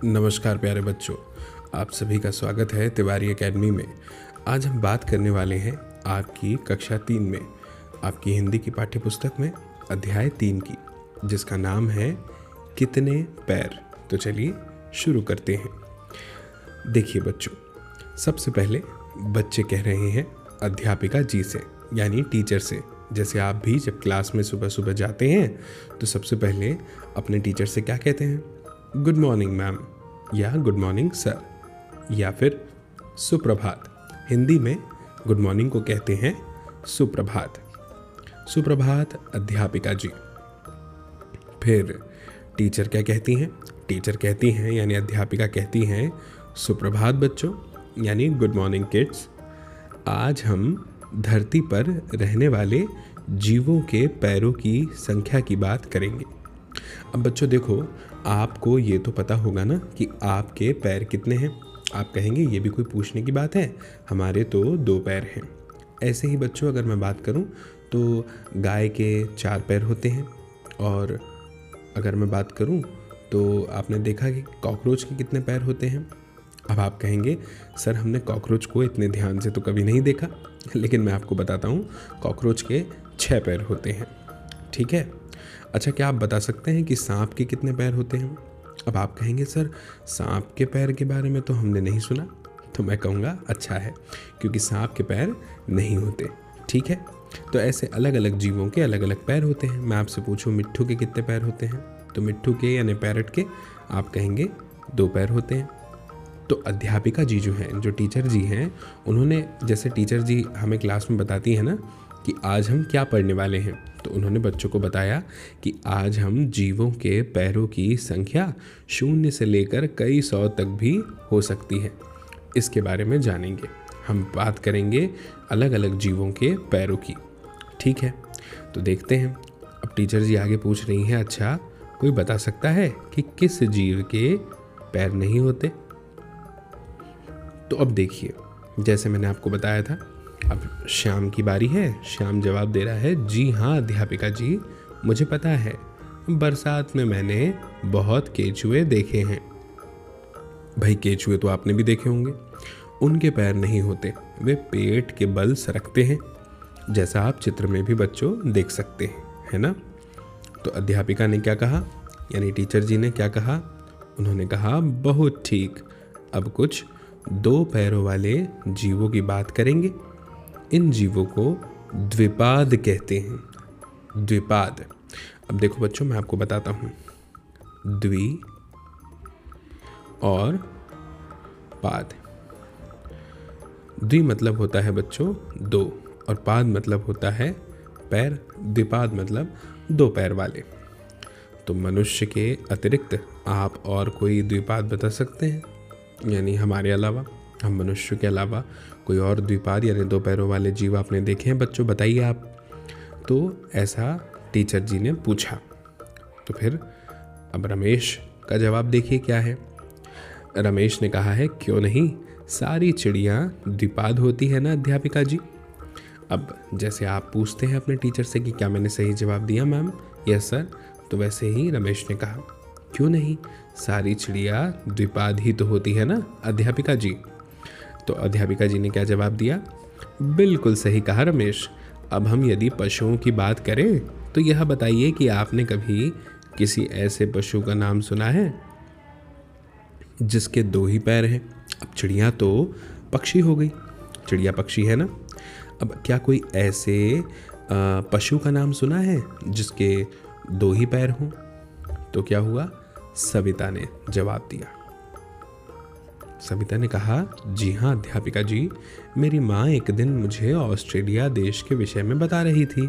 नमस्कार प्यारे बच्चों, आप सभी का स्वागत है तिवारी एकेडमी में। आज हम बात करने वाले हैं आपकी कक्षा 3 में आपकी हिंदी की पाठ्य पुस्तक में अध्याय 3 की, जिसका नाम है कितने पैर। तो चलिए शुरू करते हैं। देखिए बच्चों, सबसे पहले बच्चे कह रहे हैं अध्यापिका जी से, यानी टीचर से। जैसे आप भी जब क्लास में सुबह सुबह जाते हैं तो सबसे पहले अपने टीचर से क्या कहते हैं? गुड मॉर्निंग मैम, या गुड मॉर्निंग सर, या फिर सुप्रभात। हिंदी में गुड मॉर्निंग को कहते हैं सुप्रभात। सुप्रभात अध्यापिका जी। फिर टीचर क्या कहती हैं? टीचर कहती हैं यानी अध्यापिका कहती हैं सुप्रभात बच्चों, यानी गुड मॉर्निंग किड्स। आज हम धरती पर रहने वाले जीवों के पैरों की संख्या की बात करेंगे। अब बच्चों देखो, आपको ये तो पता होगा ना कि आपके पैर कितने हैं। आप कहेंगे ये भी कोई पूछने की बात है, हमारे तो 2 पैर हैं। ऐसे ही बच्चों अगर मैं बात करूं तो गाय के 4 पैर होते हैं, और अगर मैं बात करूं तो आपने देखा कि कॉकरोच के कितने पैर होते हैं। अब आप कहेंगे सर हमने कॉकरोच को इतने ध्यान से तो कभी नहीं देखा, लेकिन मैं आपको बताता हूँ कॉकरोच के 6 पैर होते हैं। ठीक है। अच्छा, क्या आप बता सकते हैं कि सांप के कितने पैर होते हैं? अब आप कहेंगे सर सांप के पैर के बारे में तो हमने नहीं सुना। तो मैं कहूँगा अच्छा है, क्योंकि सांप के पैर नहीं होते। ठीक है। तो ऐसे अलग अलग जीवों के अलग अलग पैर होते हैं। मैं आपसे पूछूं मिट्ठू के कितने पैर होते हैं? तो मिट्ठू के यानी पैरट के आप कहेंगे 2 पैर होते हैं। तो अध्यापिका जी जो हैं, जो टीचर जी हैं, उन्होंने, जैसे टीचर जी हमें क्लास में बताती है ना कि आज हम क्या पढ़ने वाले हैं, तो उन्होंने बच्चों को बताया कि आज हम जीवों के पैरों की संख्या 0 से लेकर कई 100 तक भी हो सकती है, इसके बारे में जानेंगे। हम बात करेंगे अलग अलग जीवों के पैरों की। ठीक है, तो देखते हैं। अब टीचर जी आगे पूछ रही हैं, अच्छा कोई बता सकता है कि किस जीव के पैर नहीं होते? तो अब देखिए, जैसे मैंने आपको बताया था, अब श्याम की बारी है। श्याम जवाब दे रहा है, जी हाँ अध्यापिका जी, मुझे पता है, बरसात में मैंने बहुत केचुए देखे हैं। भाई केचुए तो आपने भी देखे होंगे। उनके पैर नहीं होते, वे पेट के बल सरकते हैं, जैसा आप चित्र में भी बच्चों देख सकते हैं, है ना? तो अध्यापिका ने क्या कहा, यानी टीचर जी ने क्या कहा? उन्होंने कहा बहुत ठीक, अब कुछ 2 पैरों वाले जीवों की बात करेंगे। इन जीवों को द्विपाद कहते हैं। द्विपाद। अब देखो बच्चों, मैं आपको बताता हूँ, द्वि और पाद। द्वि मतलब होता है बच्चों 2, और पाद मतलब होता है पैर। द्विपाद मतलब 2 पैर वाले। तो मनुष्य के अतिरिक्त आप और कोई द्विपाद बता सकते हैं? यानी हमारे अलावा, हम मनुष्य के अलावा कोई और द्विपाद यानी 2 पैरों वाले जीव आपने देखे हैं बच्चों? बताइए आप। तो ऐसा टीचर जी ने पूछा। तो फिर अब रमेश का जवाब देखिए क्या है। रमेश ने कहा है, क्यों नहीं, सारी चिड़ियाँ द्विपाद होती है ना अध्यापिका जी। अब जैसे आप पूछते हैं अपने टीचर से कि क्या मैंने सही जवाब दिया मैम? Yes sir. तो वैसे ही रमेश ने कहा, क्यों नहीं, सारी चिड़िया द्विपाद ही तो होती है ना अध्यापिका जी। तो अध्यापिका जी ने क्या जवाब दिया? बिल्कुल सही कहा रमेश। अब हम यदि पशुओं की बात करें तो यह बताइए कि आपने कभी किसी ऐसे पशु का नाम सुना है जिसके 2 ही पैर हैं? अब चिड़िया तो पक्षी हो गई, चिड़िया पक्षी है ना। अब क्या कोई ऐसे पशु का नाम सुना है जिसके 2 ही पैर हों? तो क्या हुआ? सविता ने जवाब दिया। सविता ने कहा, जी हाँ अध्यापिका जी, मेरी माँ एक दिन मुझे ऑस्ट्रेलिया देश के विषय में बता रही थी,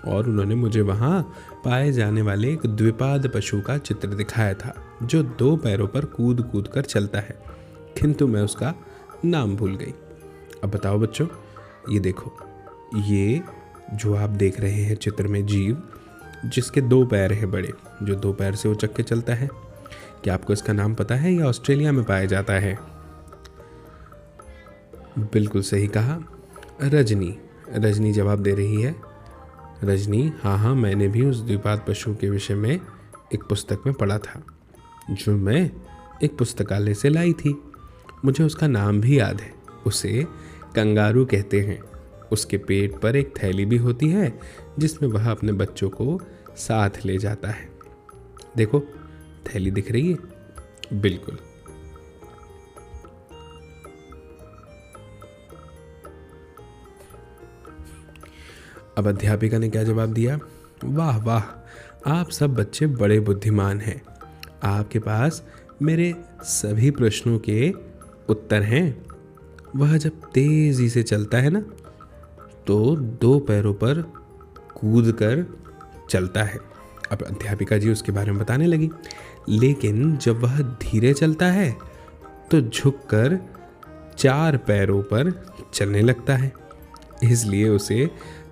और उन्होंने मुझे वहाँ पाए जाने वाले एक द्विपाद पशु का चित्र दिखाया था जो 2 पैरों पर कूद कूद कर चलता है, किंतु मैं उसका नाम भूल गई। अब बताओ बच्चों, ये देखो, ये जो आप देख रहे हैं चित्र में जीव जिसके 2 पैर हैं बड़े, जो 2 पैर से उचक के चलता है, क्या आपको इसका नाम पता है? या ऑस्ट्रेलिया में पाया जाता है? बिल्कुल सही कहा, रजनी। रजनी जवाब दे रही है। रजनी, हाँ, मैंने भी उस द्विपाद पशु के विषय में एक पुस्तक में पढ़ा था, जो मैं एक पुस्तकालय से लाई थी। मुझे उसका नाम भी याद है, उसे कंगारू कहते हैं। उसके पेट पर एक थैली भी होती है जिसमें वह अपने बच्चों को साथ ले जाता है। देखो, थैली दिख रही है? बिल्कुल। अब अध्यापिका ने क्या जवाब दिया? वाह वाह, आप सब बच्चे बड़े बुद्धिमान हैं। आपके पास मेरे सभी प्रश्नों के उत्तर हैं। वह जब तेजी से चलता है ना, तो 2 पैरों पर कूद कर चलता है। अब अध्यापिका जी उसके बारे में बताने लगी। लेकिन जब वह धीरे चलता है तो झुककर 4 पैरों पर चलने लगता है, इसलिए उसे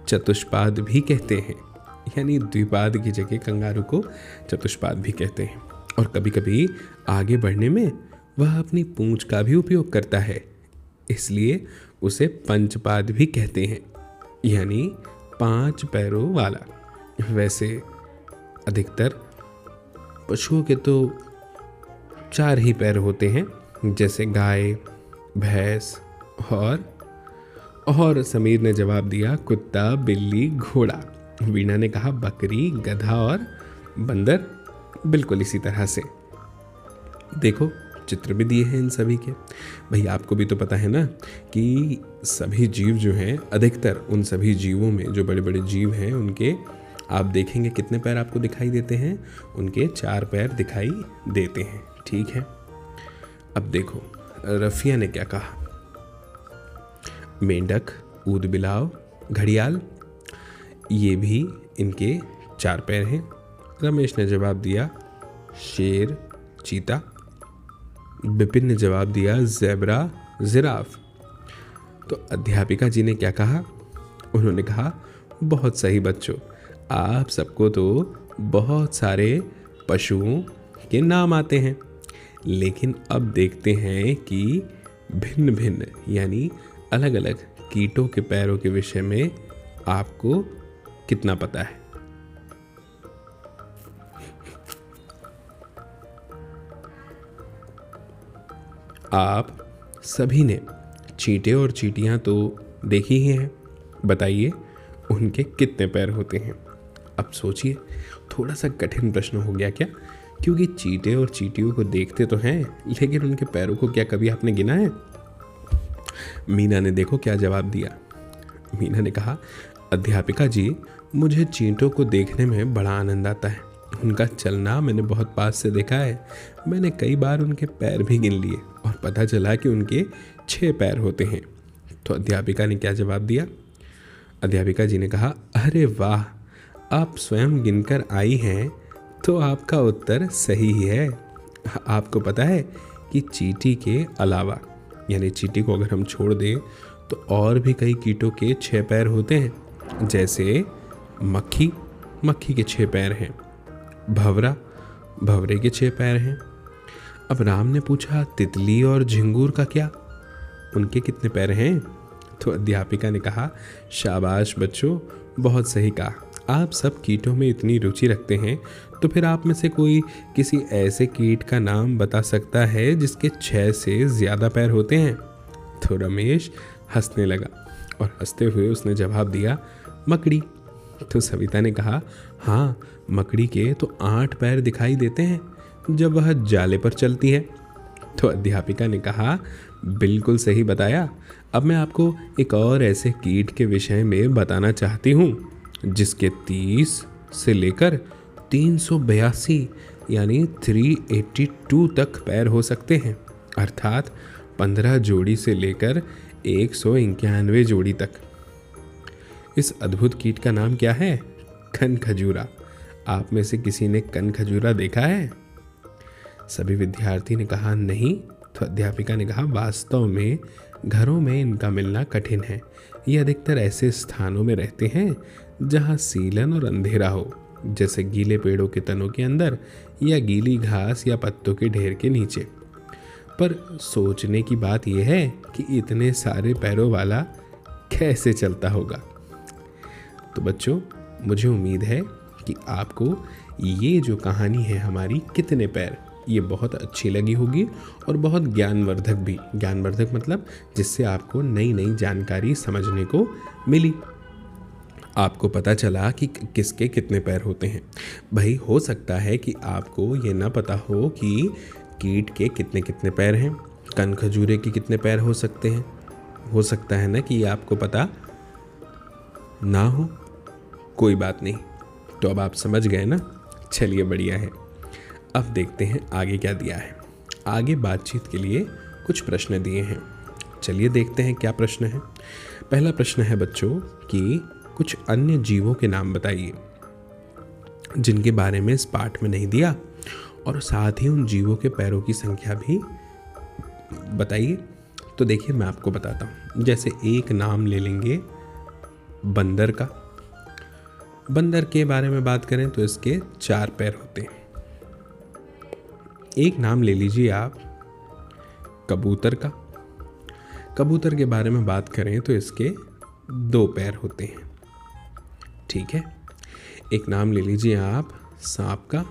चतुष्पाद भी कहते हैं। यानी द्विपाद की जगह कंगारू को चतुष्पाद भी कहते हैं। और कभी कभी आगे बढ़ने में वह अपनी पूंछ का भी उपयोग करता है, इसलिए उसे पंचपाद भी कहते हैं, यानी 5 पैरों वाला। वैसे अधिकतर पशुओं के तो 4 ही पैर होते हैं, जैसे गाय, भैंस और समीर ने जवाब दिया कुत्ता, बिल्ली, घोड़ा। वीणा ने कहा बकरी, गधा और बंदर। बिल्कुल इसी तरह से। देखो, चित्र भी दिए हैं इन सभी के। भाई आपको भी तो पता है ना कि सभी जीव जो हैं, अधिकतर उन सभी जीवों में जो बड़े बड़े जीव हैं, उनके आप देखेंगे कितने पैर आपको दिखाई देते हैं? उनके 4 पैर दिखाई देते हैं। ठीक है, अब देखो रफिया ने क्या कहा। मेंढक, ऊदबिलाव, घड़ियाल, ये भी इनके 4 पैर हैं। रमेश ने जवाब दिया शेर, चीता। विपिन ने जवाब दिया ज़ेब्रा, जिराफ। तो अध्यापिका जी ने क्या कहा? उन्होंने कहा बहुत सही बच्चों, आप सबको तो बहुत सारे पशुओं के नाम आते हैं, लेकिन अब देखते हैं कि भिन्न भिन्न यानी अलग अलग कीटों के पैरों के विषय में आपको कितना पता है। आप सभी ने चींटे और चींटियां तो देखी ही हैं। बताइए उनके कितने पैर होते हैं? अब सोचिए, थोड़ा सा कठिन प्रश्न हो गया क्या? क्योंकि चींटे और चींटियों को देखते तो हैं, लेकिन उनके पैरों को क्या कभी आपने गिना है? मीना ने देखो क्या जवाब दिया। मीना ने कहा अध्यापिका जी, मुझे चींटों को देखने में बड़ा आनंद आता है। उनका चलना मैंने बहुत पास से देखा है। मैंने कई बार उनके पैर भी गिन लिए और पता चला कि उनके 6 पैर होते हैं। तो अध्यापिका ने क्या जवाब दिया? अध्यापिका जी ने कहा अरे वाह, आप स्वयं गिनकर आई हैं, तो आपका उत्तर सही ही है। आपको पता है कि चींटी के अलावा, यानी चींटी को अगर हम छोड़ दें, तो और भी कई कीटों के 6 पैर होते हैं। जैसे मक्खी, मक्खी के 6 पैर हैं। भंवरा, भंवरे के 6 पैर हैं। अब राम ने पूछा तितली और झिंगूर का क्या, उनके कितने पैर हैं? तो अध्यापिका ने कहा शाबाश बच्चों, बहुत सही कहा। आप सब कीटों में इतनी रुचि रखते हैं, तो फिर आप में से कोई किसी ऐसे कीट का नाम बता सकता है जिसके 6 से ज़्यादा पैर होते हैं? तो रमेश हंसने लगा और हंसते हुए उसने जवाब दिया मकड़ी। तो सविता ने कहा हाँ, मकड़ी के तो 8 पैर दिखाई देते हैं जब वह जाले पर चलती है। तो अध्यापिका ने कहा बिल्कुल सही बताया। अब मैं आपको एक और ऐसे कीट के विषय में बताना चाहती हूँ जिसके 30 से लेकर 382 यानी 382 तक पैर हो सकते हैं, अर्थात 15 जोड़ी से लेकर 191 जोड़ी तक। इस अद्भुत कीट का नाम क्या है? कनखजूरा। आप में से किसी ने कनखजूरा देखा है? सभी विद्यार्थी ने कहा नहीं। तो अध्यापिका ने कहा वास्तव में घरों में इनका मिलना कठिन है। ये अधिकतर ऐसे स्थानों में रहते हैं जहाँ सीलन और अंधेरा हो, जैसे गीले पेड़ों के तनों के अंदर या गीली घास या पत्तों के ढेर के नीचे। पर सोचने की बात यह है कि इतने सारे पैरों वाला कैसे चलता होगा। तो बच्चों, मुझे उम्मीद है कि आपको ये जो कहानी है हमारी कितने पैर, ये बहुत अच्छी लगी होगी और बहुत ज्ञानवर्धक भी। ज्ञानवर्धक मतलब जिससे आपको नई नई जानकारी समझने को मिली। आपको पता चला कि किसके कितने पैर होते हैं। भाई हो सकता है कि आपको ये ना पता हो कि कीट के कितने कितने पैर हैं, कन खजूरे के कितने पैर हो सकते हैं। हो सकता है ना कि ये आपको पता ना हो। कोई बात नहीं, तो अब आप समझ गए ना। चलिए बढ़िया है। अब देखते हैं आगे क्या दिया है। आगे बातचीत के लिए कुछ प्रश्न दिए हैं। चलिए देखते हैं क्या प्रश्न है। पहला प्रश्न है बच्चों कि कुछ अन्य जीवों के नाम बताइए जिनके बारे में इस पाठ में नहीं दिया, और साथ ही उन जीवों के पैरों की संख्या भी बताइए। तो देखिए मैं आपको बताता हूँ। जैसे एक नाम ले लेंगे बंदर का। बंदर के बारे में बात करें तो इसके 4 पैर होते हैं। एक नाम ले लीजिए आप कबूतर का। कबूतर के बारे में बात करें तो इसके 2 पैर होते हैं। ठीक है। एक नाम ले लीजिए आप सांप का।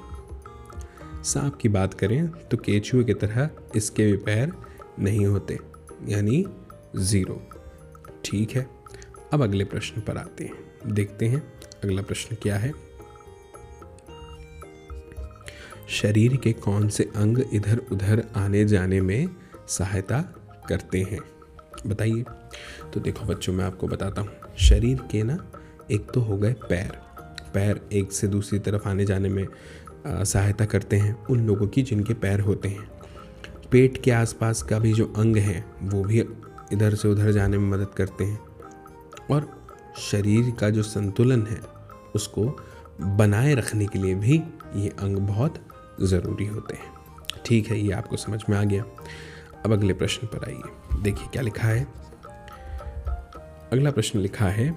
सांप की बात करें तो केचुए की तरह इसके भी पैर नहीं होते, यानी 0। ठीक है। अब अगले प्रश्न पर आते हैं। देखते हैं अगला प्रश्न क्या है। शरीर के कौन से अंग इधर उधर आने जाने में सहायता करते हैं, बताइए। तो देखो बच्चों मैं आपको बताता हूँ। शरीर के ना एक तो हो गए पैर। पैर एक से दूसरी तरफ आने जाने में सहायता करते हैं उन लोगों की जिनके पैर होते हैं। पेट के आसपास का भी जो अंग है वो भी इधर से उधर जाने में मदद करते हैं। और शरीर का जो संतुलन है उसको बनाए रखने के लिए भी ये अंग बहुत ज़रूरी होते हैं। ठीक है, ये आपको समझ में आ गया। अब अगले प्रश्न पर आइए। देखिए क्या लिखा है। अगला प्रश्न लिखा है,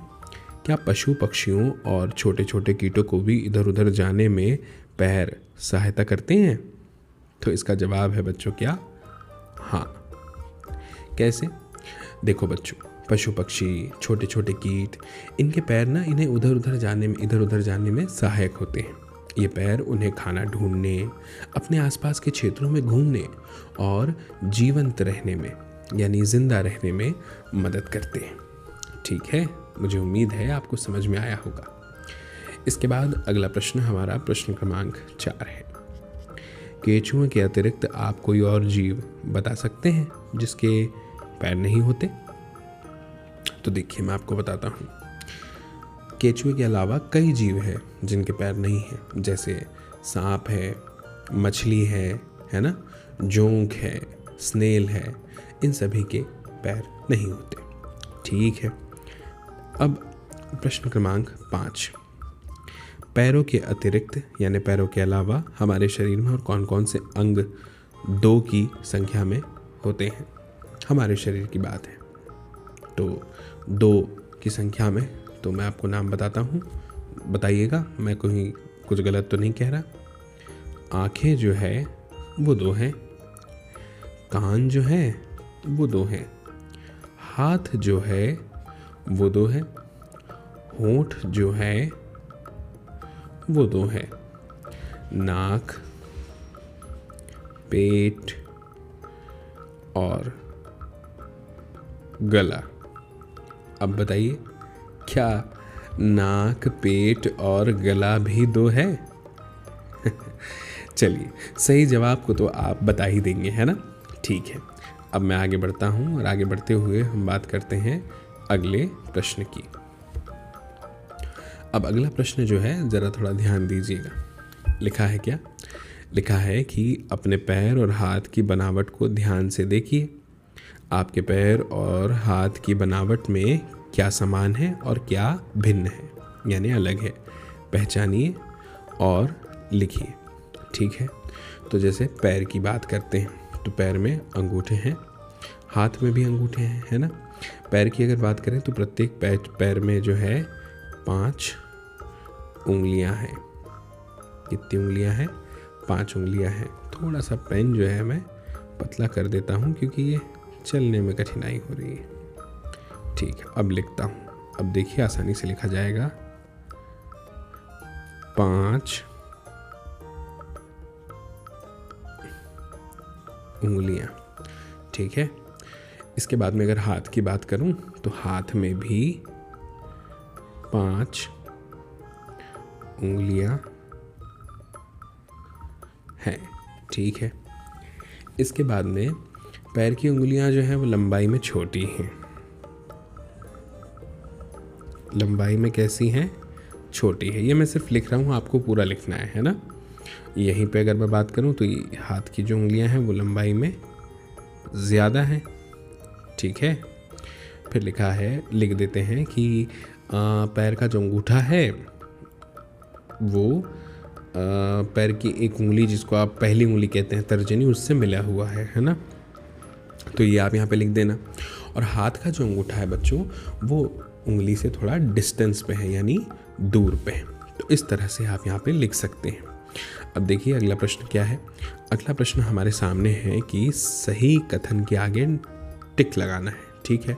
क्या पशु पक्षियों और छोटे छोटे कीटों को भी इधर उधर जाने में पैर सहायता करते हैं? तो इसका जवाब है बच्चों क्या? हाँ। कैसे? देखो बच्चों, पशु पक्षी, छोटे छोटे कीट, इनके पैर ना इन्हें इधर उधर जाने में सहायक होते हैं। ये पैर उन्हें खाना ढूंढने, अपने आसपास के क्षेत्रों में घूमने और जीवंत रहने में यानी जिंदा रहने में मदद करते हैं। ठीक है, मुझे उम्मीद है आपको समझ में आया होगा। इसके बाद अगला प्रश्न हमारा प्रश्न क्रमांक 4 है। केचुए के अतिरिक्त आप कोई और जीव बता सकते हैं जिसके पैर नहीं होते? तो देखिए मैं आपको बताता हूँ। केचुए के अलावा कई जीव हैं जिनके पैर नहीं हैं, जैसे सांप है, मछली है ना, जोंक है, स्नेल है, इन सभी के पैर नहीं होते। ठीक है। अब प्रश्न क्रमांक 5। पैरों के अतिरिक्त यानी पैरों के अलावा हमारे शरीर में और कौन कौन से अंग 2 की संख्या में होते हैं? हमारे शरीर की बात है तो 2 की संख्या में, तो मैं आपको नाम बताता हूँ, बताइएगा मैं कुछ गलत तो नहीं कह रहा। आँखें जो है वो 2 हैं, कान जो है वो 2 हैं, हाथ जो है वो 2 है, होंठ जो है वो 2 है, नाक, पेट और गला। अब बताइए, क्या नाक, पेट और गला भी 2 है? चलिए, सही जवाब को तो आप बता ही देंगे, है ना? ठीक है। अब मैं आगे बढ़ता हूँ और आगे बढ़ते हुए हम बात करते हैं अगले प्रश्न की। अब अगला प्रश्न जो है ज़रा थोड़ा ध्यान दीजिएगा। लिखा है क्या? लिखा है कि अपने पैर और हाथ की बनावट को ध्यान से देखिए। आपके पैर और हाथ की बनावट में क्या समान है और क्या भिन्न है, यानी अलग है। पहचानिए और लिखिए। ठीक है। तो जैसे पैर की बात करते हैं तो पैर में अंगूठे हैं, हाथ में भी अंगूठे हैं, है ना। पैर की अगर बात करें तो प्रत्येक पैर में जो है 5 उंगलियां हैं। कितनी उंगलियां हैं? 5 उंगलियां हैं। थोड़ा सा पेन जो है मैं पतला कर देता हूँ क्योंकि ये चलने में कठिनाई हो रही है। ठीक है, अब लिखता हूँ। अब देखिए आसानी से लिखा जाएगा। 5 उंगलियां। ठीक है, इसके बाद में अगर हाथ की बात करूं तो हाथ में भी 5 उंगलियां हैं। ठीक है, इसके बाद में पैर की उंगलियां जो हैं वो लंबाई में छोटी हैं। लंबाई में कैसी हैं? छोटी है। ये मैं सिर्फ लिख रहा हूँ, आपको पूरा लिखना है ना। यहीं पे अगर मैं बात करूँ तो ये हाथ की जो उंगलियां हैं वो लंबाई में ज़्यादा हैं। ठीक है, फिर लिखा है, लिख देते हैं कि पैर का जो अंगूठा है वो पैर की एक उंगली, जिसको आप पहली उंगली कहते हैं तर्जनी, उससे मिला हुआ है ना। तो ये आप यहाँ पे लिख देना। और हाथ का जो अंगूठा है बच्चों, वो उंगली से थोड़ा डिस्टेंस पे है, यानी दूर पे है। तो इस तरह से आप यहाँ पे लिख सकते हैं। अब देखिए अगला प्रश्न क्या है। अगला प्रश्न हमारे सामने है कि सही कथन के आगे टिक लगाना है। ठीक है,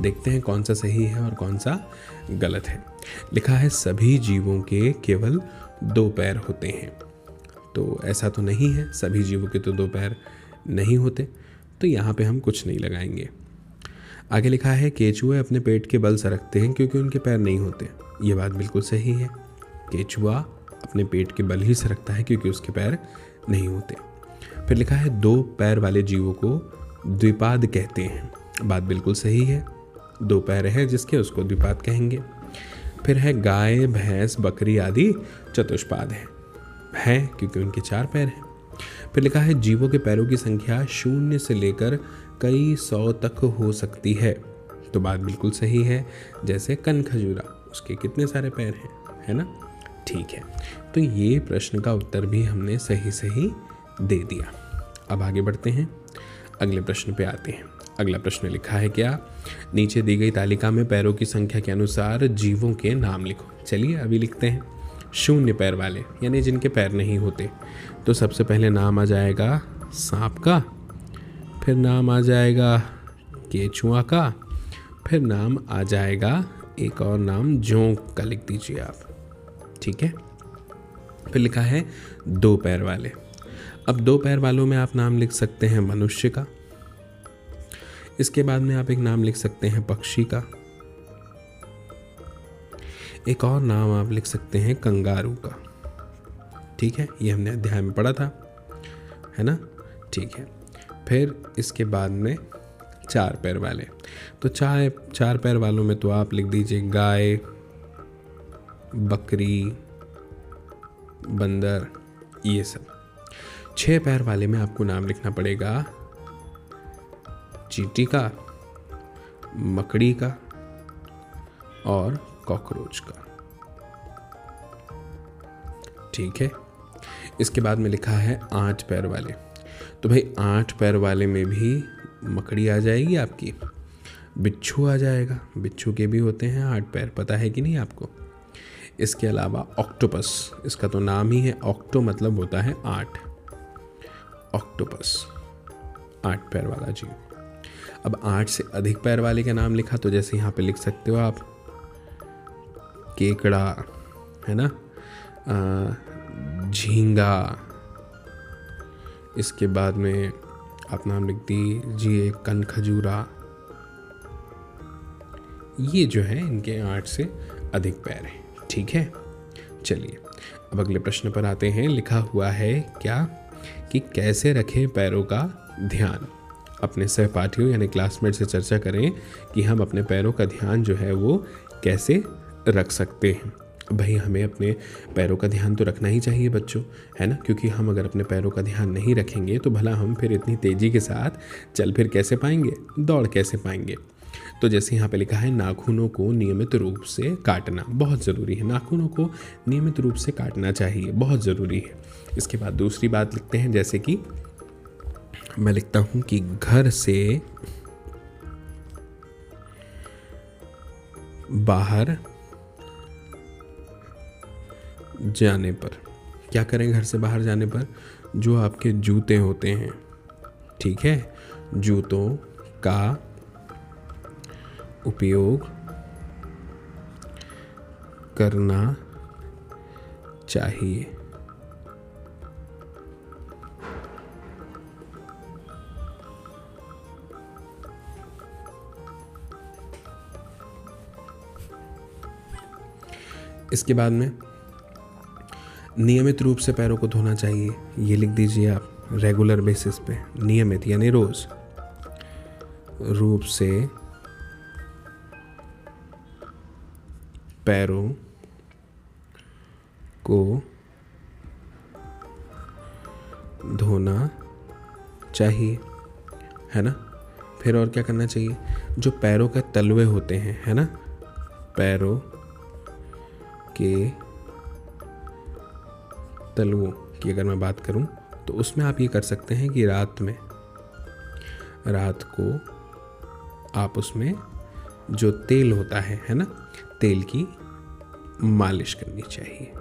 देखते हैं कौन सा सही है और कौन सा गलत है। लिखा है सभी जीवों के केवल 2 पैर होते हैं। तो ऐसा तो नहीं है, सभी जीवों के तो 2 पैर नहीं होते, तो यहाँ पे हम कुछ नहीं लगाएंगे। आगे लिखा है केचुए अपने पेट के बल सरकते हैं क्योंकि उनके पैर नहीं होते। ये बात बिल्कुल सही है, केचुआ अपने पेट के बल ही सरकता है क्योंकि उसके पैर नहीं होते। फिर लिखा है 2 पैर वाले जीवों को द्विपाद कहते हैं। बात बिल्कुल सही है, 2 पैर है जिसके, उसको द्विपाद कहेंगे। फिर है गाय, भैंस, बकरी आदि चतुष्पाद है क्योंकि उनके 4 पैर हैं। फिर लिखा है जीवों के पैरों की संख्या 0 से लेकर कई 100 तक हो सकती है। तो बात बिल्कुल सही है, जैसे कनखजूरा, उसके कितने सारे पैर हैं, है ना। ठीक है, तो ये प्रश्न का उत्तर भी हमने सही सही दे दिया। अब आगे बढ़ते हैं, अगले प्रश्न पे आते हैं। अगला प्रश्न लिखा है क्या, नीचे दी गई तालिका में पैरों की संख्या के अनुसार जीवों के नाम लिखो। चलिए अभी लिखते हैं। 0 पैर वाले यानी जिनके पैर नहीं होते, तो सबसे पहले नाम आ जाएगा सांप का, फिर नाम आ जाएगा केचुआ का, फिर नाम आ जाएगा एक और नाम जोंक का, लिख दीजिए आप। ठीक है, फिर लिखा है 2 पैर वाले। अब 2 पैर वालों में आप नाम लिख सकते हैं मनुष्य का, इसके बाद में आप एक नाम लिख सकते हैं पक्षी का, एक और नाम आप लिख सकते हैं कंगारू का। ठीक है, ये हमने अध्याय में पढ़ा था, है ना। ठीक है, फिर इसके बाद में 4 पैर वाले, तो 4 पैर वालों में तो आप लिख दीजिए गाय, बकरी, बंदर, ये सब। 6 पैर वाले में आपको नाम लिखना पड़ेगा चींटी का, मकड़ी का और कॉकरोच का। ठीक है, इसके बाद में लिखा है 8 पैर वाले, तो भाई 8 पैर वाले में भी मकड़ी आ जाएगी आपकी, बिच्छू आ जाएगा, बिच्छू के भी होते हैं 8 पैर, पता है कि नहीं आपको। इसके अलावा ऑक्टोपस, इसका तो नाम ही है ऑक्टो, मतलब होता है 8, ऑक्टोपस 8 पैर वाला जीव। अब 8 से अधिक पैर वाले का नाम लिखा, तो जैसे यहाँ पे लिख सकते हो आप केकड़ा, है ना, झींगा, इसके बाद में आप नाम लिख दीजिए कनखजूरा। ये जो है इनके 8 से अधिक पैर हैं। ठीक है, चलिए अब अगले प्रश्न पर आते हैं। लिखा हुआ है क्या कि कैसे रखें पैरों का ध्यान। अपने सहपाठियों यानी क्लासमेट से चर्चा करें कि हम अपने पैरों का ध्यान जो है वो कैसे रख सकते हैं। भाई हमें अपने पैरों का ध्यान तो रखना ही चाहिए बच्चों, है ना, क्योंकि हम अगर अपने पैरों का ध्यान नहीं रखेंगे तो भला हम फिर इतनी तेज़ी के साथ चल फिर कैसे पाएंगे, दौड़ कैसे पाएंगे। तो जैसे यहाँ पे लिखा है नाखूनों को नियमित रूप से काटना बहुत ज़रूरी है, नाखूनों को नियमित रूप से काटना चाहिए, बहुत ज़रूरी है। इसके बाद दूसरी बात लिखते हैं, जैसे कि मैं लिखता हूँ कि घर से बाहर जाने पर क्या करें, घर से बाहर जाने पर जो आपके जूते होते हैं, ठीक है, जूतों का उपयोग करना चाहिए। इसके बाद में नियमित रूप से पैरों को धोना चाहिए, ये लिख दीजिए आप, रेगुलर बेसिस पे, नियमित यानी रोज रूप से पैरों को धोना चाहिए, है ना। फिर और क्या करना चाहिए, जो पैरों के तलवे होते हैं, है ना, पैरों के तलवों की अगर मैं बात करूं तो उसमें आप ये कर सकते हैं कि रात को आप उसमें जो तेल होता है ना, तेल की मालिश करनी चाहिए।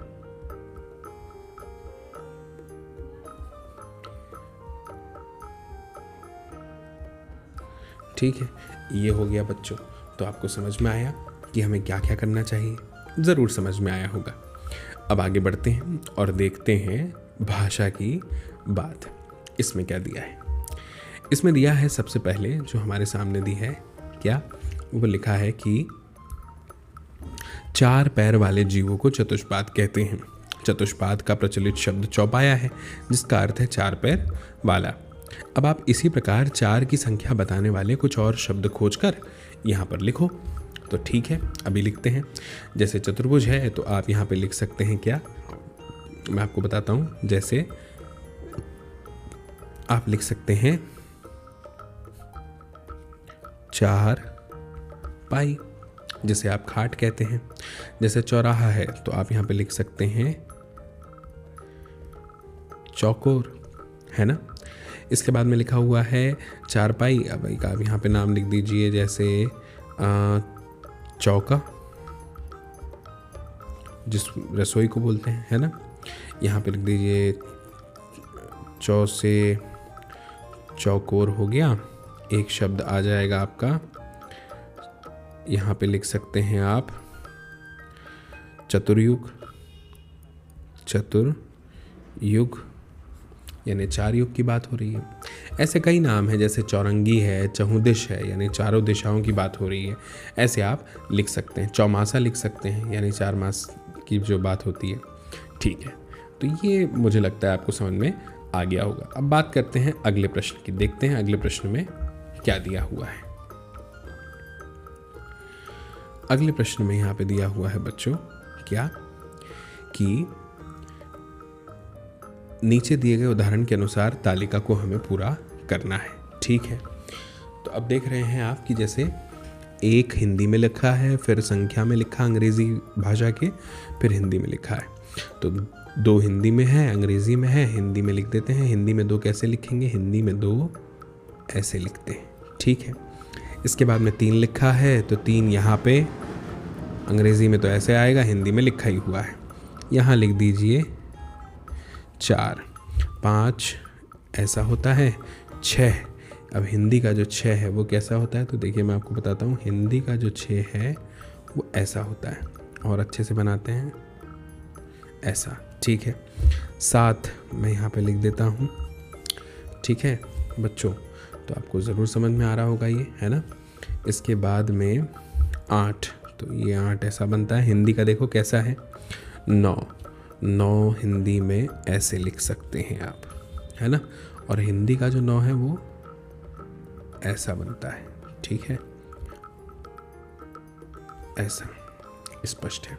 ठीक है, ये हो गया बच्चों। तो आपको समझ में आया कि हमें क्या क्या करना चाहिए, ज़रूर समझ में आया होगा। अब आगे बढ़ते हैं और देखते हैं भाषा की बात। इसमें क्या दिया है, इसमें दिया है सबसे पहले जो हमारे सामने दी है, क्या वो लिखा है कि 4 पैर वाले जीवों को चतुष्पाद कहते हैं। चतुष्पाद का प्रचलित शब्द चौपाया है, जिसका अर्थ है 4 पैर वाला। अब आप इसी प्रकार 4 की संख्या बताने वाले कुछ और शब्द खोजकर यहाँ पर लिखो। तो ठीक है, अभी लिखते हैं। जैसे चतुर्भुज है तो आप यहाँ पे लिख सकते हैं क्या, मैं आपको बताता हूँ। जैसे आप लिख सकते हैं 4 पाई, जिसे आप खाट कहते हैं। जैसे चौराहा है तो आप यहाँ पे लिख सकते हैं चौकोर, है ना। इसके बाद में लिखा हुआ है 4 पाई, अब आप यहाँ पे नाम लिख दीजिए, जैसे चौका, जिस रसोई को बोलते हैं, है ना। यहाँ पे लिख दीजिए चौ से चौकोर हो गया, एक शब्द आ जाएगा आपका। यहाँ पे लिख सकते हैं आप चतुर्युग, चतुर्युग यानी 4 युग की बात हो रही है। ऐसे कई नाम हैं, जैसे चौरंगी है, चहुदिश है यानी 4 दिशाओं की बात हो रही है। ऐसे आप लिख सकते हैं। चौमासा लिख सकते हैं यानी 4 मास की जो बात होती है। ठीक है, तो ये मुझे लगता है आपको समझ में आ गया होगा। अब बात करते हैं अगले प्रश्न की, देखते हैं अगले प्रश्न में क्या दिया हुआ है। अगले प्रश्न में यहाँ पे दिया हुआ है बच्चों क्या, कि नीचे दिए गए उदाहरण के अनुसार तालिका को हमें पूरा करना है। ठीक है, तो अब देख रहे हैं आप कि जैसे 1 हिंदी में लिखा है, फिर संख्या में लिखा अंग्रेजी भाषा के, फिर हिंदी में लिखा है। तो 2 हिंदी में है, अंग्रेजी में है, हिंदी में लिख देते हैं। हिंदी में 2 कैसे लिखेंगे, हिंदी में 2 ऐसे लिखते हैं। ठीक है, इसके बाद में 3 लिखा है तो 3 यहाँ पे अंग्रेजी में तो ऐसे आएगा, हिंदी में लिखा ही हुआ है, यहाँ लिख दीजिए 4। 5 ऐसा होता है, 6। अब हिंदी का जो 6 है वो कैसा होता है, तो देखिए मैं आपको बताता हूँ। हिंदी का जो 6 है वो ऐसा होता है, और अच्छे से बनाते हैं ऐसा। ठीक है, 7 मैं यहाँ पे लिख देता हूँ। ठीक है बच्चों, तो आपको ज़रूर समझ में आ रहा होगा ये, है ना। इसके बाद में 8, तो ये 8 ऐसा बनता है। हिंदी का देखो कैसा है, 9 हिंदी में ऐसे लिख सकते हैं आप, है ना। और हिंदी का जो 9 है वो ऐसा बनता है। ठीक है, ऐसा स्पष्ट है।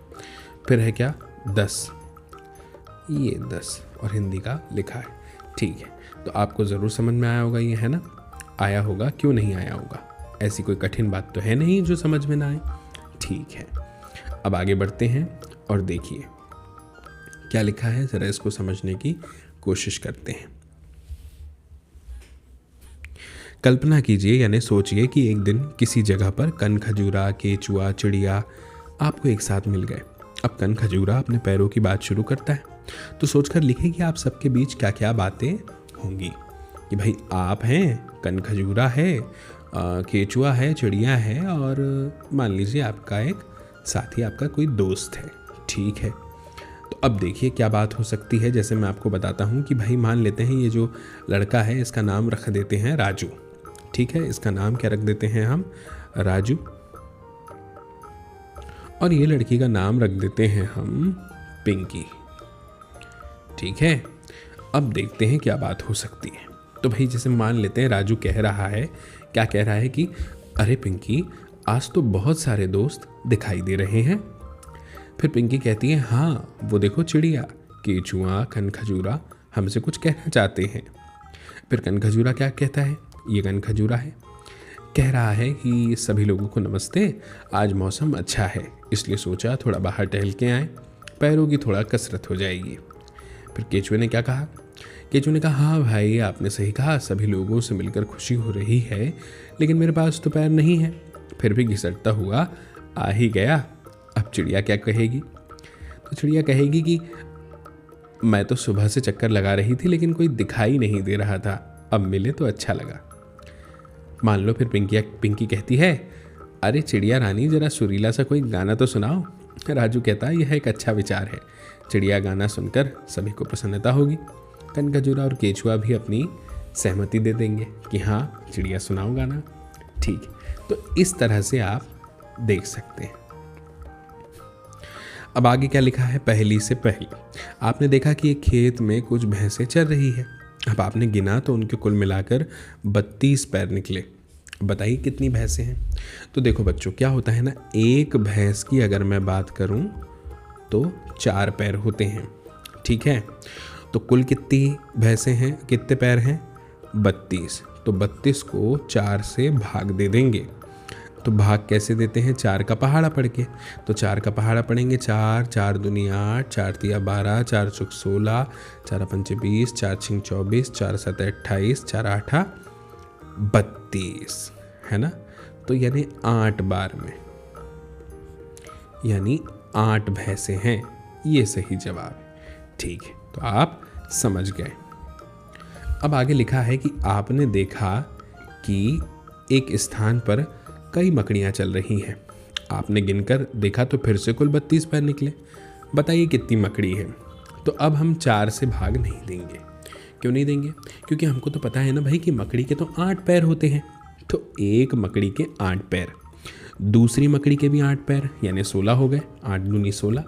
फिर है क्या 10, ये 10 और हिंदी का लिखा है। ठीक है, तो आपको ज़रूर समझ में आया होगा ये, है ना। आया होगा, क्यों नहीं आया होगा, ऐसी कोई कठिन बात तो है नहीं जो समझ में ना आए। ठीक है, अब आगे बढ़ते हैं और देखिए क्या लिखा है, ज़रा इसको समझने की कोशिश करते हैं। कल्पना कीजिए यानी सोचिए कि एक दिन किसी जगह पर कनखजूरा, केचुआ, चिड़िया आपको एक साथ मिल गए। अब कनखजूरा अपने पैरों की बात शुरू करता है, तो सोचकर लिखिए कि आप सबके बीच क्या क्या बातें होंगी। कि भाई आप हैं, कनखजूरा है, केचुआ है, चिड़िया है, और मान लीजिए आपका एक साथी, आपका कोई दोस्त है। ठीक है, तो अब देखिए क्या बात हो सकती है। जैसे मैं आपको बताता हूँ कि भाई मान लेते हैं ये जो लड़का है इसका नाम रख देते हैं राजू। ठीक है, इसका नाम क्या रख देते हैं हम, राजू। और ये लड़की का नाम रख देते हैं हम पिंकी। ठीक है, अब देखते हैं क्या बात हो सकती है। तो भाई जैसे मान लेते हैं राजू कह रहा है, क्या कह रहा है कि अरे पिंकी, आज तो बहुत सारे दोस्त दिखाई दे रहे हैं। फिर पिंकी कहती है हाँ, वो देखो चिड़िया, केचुआ, कनखजूरा हमसे कुछ कहना चाहते हैं। फिर कनखजूरा क्या कहता है, ये कनखजूरा है, कह रहा है कि सभी लोगों को नमस्ते, आज मौसम अच्छा है इसलिए सोचा थोड़ा बाहर टहल के आए, पैरों की थोड़ा कसरत हो जाएगी। फिर केचुए ने क्या कहा, केचुए ने कहा हाँ भाई आपने सही कहा, सभी लोगों से मिलकर खुशी हो रही है, लेकिन मेरे पास तो पैर नहीं है। फिर भी घिसटता हुआ आ ही गया। अब चिड़िया क्या कहेगी, तो चिड़िया कहेगी कि मैं तो सुबह से चक्कर लगा रही थी लेकिन कोई दिखाई नहीं दे रहा था, अब मिले तो अच्छा लगा। मान लो फिर पिंकी कहती है अरे चिड़िया रानी, जरा सुरीला सा कोई गाना तो सुनाओ। राजू कहता है यह एक अच्छा विचार है, चिड़िया गाना सुनकर सभी को प्रसन्नता होगी। कनखजूरा और केचुआ भी अपनी सहमति दे देंगे कि हाँ चिड़िया सुनाओ गाना। ठीक, तो इस तरह से आप देख सकते हैं। अब आगे क्या लिखा है, पहली से पहले आपने देखा कि एक खेत में कुछ भैंसें चर रही है। अब आपने गिना तो उनके कुल मिलाकर 32 पैर निकले। बताइए कितनी भैंसें हैं। तो देखो बच्चों, क्या होता है ना, एक भैंस की अगर मैं बात करूं तो 4 पैर होते हैं। ठीक है, तो कुल कितनी भैंसें हैं, कितने पैर हैं, 32। तो 32 को 4 से भाग दे देंगे। तो भाग कैसे देते हैं, 4 का पहाड़ा पढ़ के। तो 4 का पहाड़ा पढ़ेंगे, 4 4 दूनी 8, 4 तिया 12, 4 चौक 16, 4 पंचे 20, 4 छिंग 24, 4 7 28, 4 8 32, है ना। तो यानी 8 बार में, यानी 8 भैंसे हैं, ये सही जवाब है। ठीक है, तो आप समझ गए। अब आगे लिखा है कि आपने देखा कि एक स्थान पर कई मकड़ियाँ चल रही हैं। आपने गिनकर देखा तो फिर से कुल 32 पैर निकले। बताइए कितनी मकड़ी है। तो अब हम 4 से भाग नहीं देंगे। क्यों नहीं देंगे, क्योंकि हमको तो पता है ना भाई कि मकड़ी के तो 8 पैर होते हैं। तो एक मकड़ी के 8 पैर, दूसरी मकड़ी के भी 8 पैर यानी 16 हो गए, 8 दूनी 16,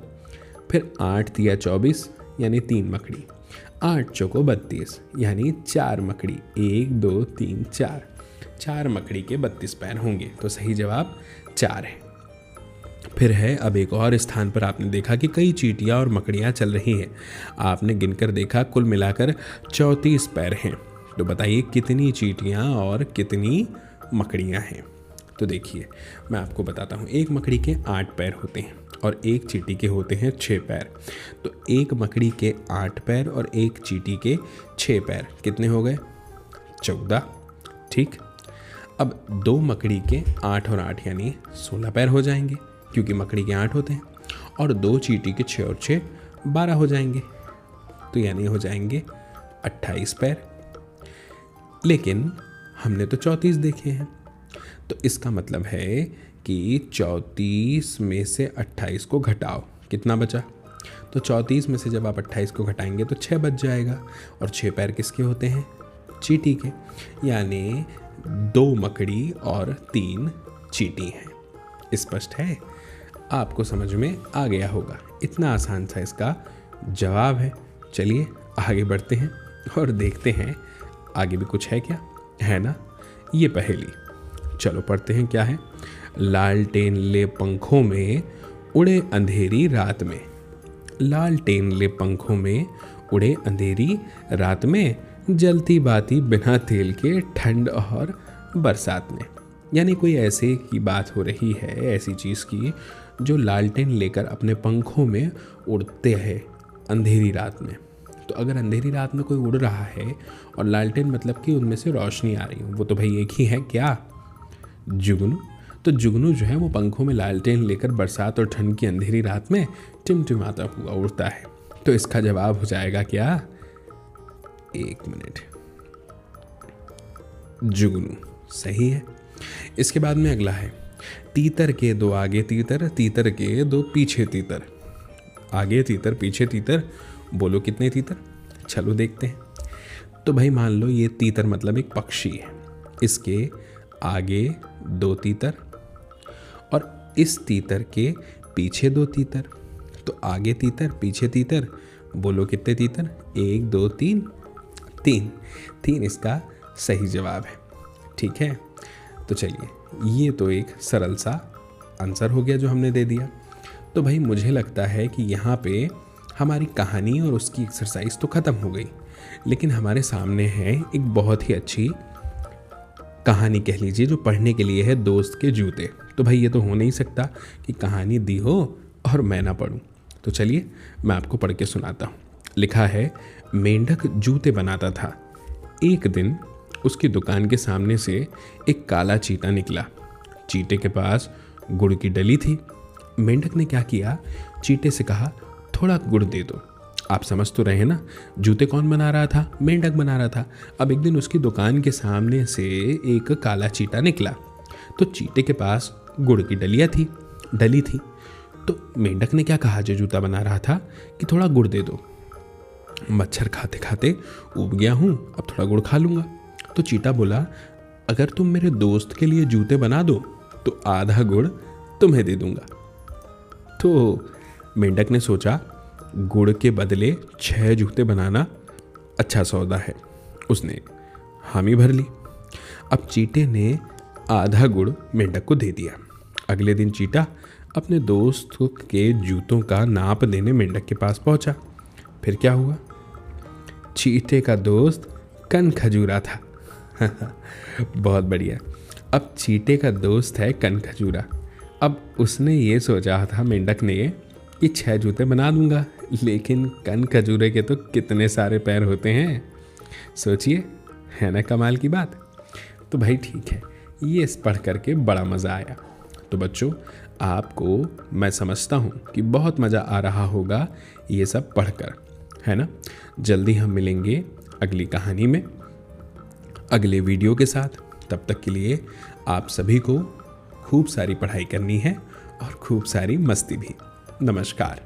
फिर 8 तिया 24 यानी 3 मकड़ी, 8 चौको 32 यानी 4 मकड़ी, 1 2 3 4 मकड़ी के 32 पैर होंगे। तो सही जवाब 4 है। फिर है, अब एक और स्थान पर आपने देखा कि कई चींटियां और मकड़ियां चल रही हैं। आपने गिनकर देखा कुल मिलाकर 34 पैर हैं। तो बताइए कितनी चींटियां और कितनी मकड़ियां हैं। तो देखिए मैं आपको बताता हूँ, एक मकड़ी के 8 पैर होते हैं और एक चींटी के होते हैं 6 पैर। तो एक मकड़ी के 8 पैर और एक चींटी के 6 पैर कितने हो गए, 14। ठीक, अब 2 मकड़ी के 8 और 8 यानी 16 पैर हो जाएंगे, क्योंकि मकड़ी के 8 होते हैं, और 2 चींटी के 6 और 6 12 हो जाएंगे। तो यानी हो जाएंगे 28 पैर। लेकिन हमने तो 34 देखे हैं, तो इसका मतलब है कि 34 में से 28 को घटाओ, कितना बचा। तो 34 में से जब आप 28 को घटाएंगे तो 6 बच जाएगा। और 6 पैर किसके होते हैं, चींटी के, यानी 2 मकड़ी और 3 चींटी हैं। स्पष्ट है, आपको समझ में आ गया होगा। इतना आसान सा इसका जवाब है। चलिए आगे बढ़ते हैं और देखते हैं आगे भी कुछ है क्या, है ना। ये पहेली, चलो पढ़ते हैं। क्या है, लालटेन ले पंखों में उड़े अंधेरी रात में। लालटेन ले पंखों में उड़े अंधेरी रात में, जलती बाती बिना तेल के ठंड और बरसात में। यानी कोई ऐसे की बात हो रही है, ऐसी चीज़ की जो लालटेन लेकर अपने पंखों में उड़ते हैं अंधेरी रात में। तो अगर अंधेरी रात में कोई उड़ रहा है और लालटेन मतलब कि उनमें से रोशनी आ रही हो, वो तो भाई एक ही है, क्या, जुगनू। तो जुगनू जो है वो पंखों में लालटेन लेकर बरसात और ठंड की अंधेरी रात में टिमटिमाता हुआ उड़ता है। तो इसका जवाब हो जाएगा क्या, 1 मिनट, जुगनू। सही है। इसके बाद में अगला है, तीतर के 2 आगे तीतर, तीतर के 2 पीछे तीतर। आगे तीतर पीछे तीतर, बोलो कितने तीतर। चलो देखते हैं। तो भाई मान लो ये तीतर मतलब एक पक्षी है, इसके आगे 2 तीतर और इस तीतर के पीछे 2 तीतर, तो आगे तीतर पीछे तीतर, बोलो कितने तीतर? 1 2 3, 3। 3 इसका सही जवाब है। ठीक है, तो चलिए ये तो एक सरल सा आंसर हो गया जो हमने दे दिया। तो भाई मुझे लगता है कि यहाँ पे हमारी कहानी और उसकी एक्सरसाइज तो ख़त्म हो गई, लेकिन हमारे सामने है एक बहुत ही अच्छी कहानी कह लीजिए जो पढ़ने के लिए है, दोस्त के जूते। तो भाई ये तो हो नहीं सकता कि कहानी दी हो और मैं ना पढ़ूं। तो चलिए मैं आपको पढ़ के सुनाता हूँ। लिखा है, मेंढक जूते बनाता था। एक दिन उसकी दुकान के सामने से एक काला चीता निकला। चीते के पास गुड़ की डली थी। मेंढक ने क्या किया, चीते से कहा, थोड़ा गुड़ दे दो। आप समझ तो रहे हैं ना, जूते कौन बना रहा था? मेंढक बना रहा था। अब एक दिन उसकी दुकान के सामने से एक काला चीता निकला, तो चीते के पास गुड़ की डली थी। तो मेंढक ने क्या कहा जो जूता बना रहा था, कि थोड़ा गुड़ दे दो। मच्छर खाते खाते उब गया हूँ, अब थोड़ा गुड़ खा लूँगा। तो चीता बोला, अगर तुम मेरे दोस्त के लिए जूते बना दो तो आधा गुड़ तुम्हें दे दूँगा। तो मेंढक ने सोचा, गुड़ के बदले 6 जूते बनाना अच्छा सौदा है। उसने हामी भर ली। अब चीते ने आधा गुड़ मेंढक को दे दिया। अगले दिन चीता अपने दोस्त के जूतों का नाप देने मेंढक के पास पहुंचा। फिर क्या हुआ? चीते का दोस्त कनखजूरा था। बहुत बढ़िया। अब चीते का दोस्त है कनखजूरा। अब उसने ये सोचा था मेंढक ने कि 6 जूते बना दूंगा, लेकिन कनखजूरे के तो कितने सारे पैर होते हैं, सोचिए, है ना कमाल की बात। तो भाई ठीक है, ये पढ़ करके बड़ा मज़ा आया। तो बच्चों, आपको मैं समझता हूँ कि बहुत मज़ा आ रहा होगा ये सब पढ़कर, है ना। जल्दी हम मिलेंगे अगली कहानी में, अगले वीडियो के साथ। तब तक के लिए आप सभी को खूब सारी पढ़ाई करनी है और खूब सारी मस्ती भी। नमस्कार।